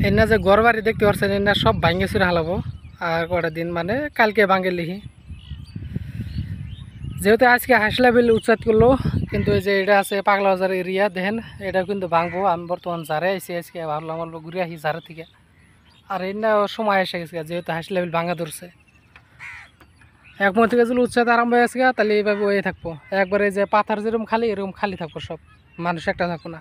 এনা যে ঘর বাড়ি দেখতে পাচ্ছেন এনা সব ভাঙ্গে চুরে হালাবো আর কটা দিন মানে কালকে ভাঙ্গে লিখি যেহেতু আজকে হাইস লেভেল উচ্চাত করলো কিন্তু এই যে এটা আছে পাগলা বাজার এরিয়া দেখেন এটা কিন্তু ভাঙবো আমি বর্তমান ঝাড়ে আইসি আজকে ভাবলাম অল্প ঘুরে আসি ঝাড়ে থেকে আর এনা সময় এসে গেছে যেহেতু হাইস লেভেল ভাঙা ধরছে এক মন থেকে যদি উচ্চাত আরম্ভ হয়ে গেছে তাহলে এইভাবে ওয়ে থাকবো একবারে যে পাথার যেরকম খালি এরকম খালি থাকবো সব মানুষ একটা থাকবো না।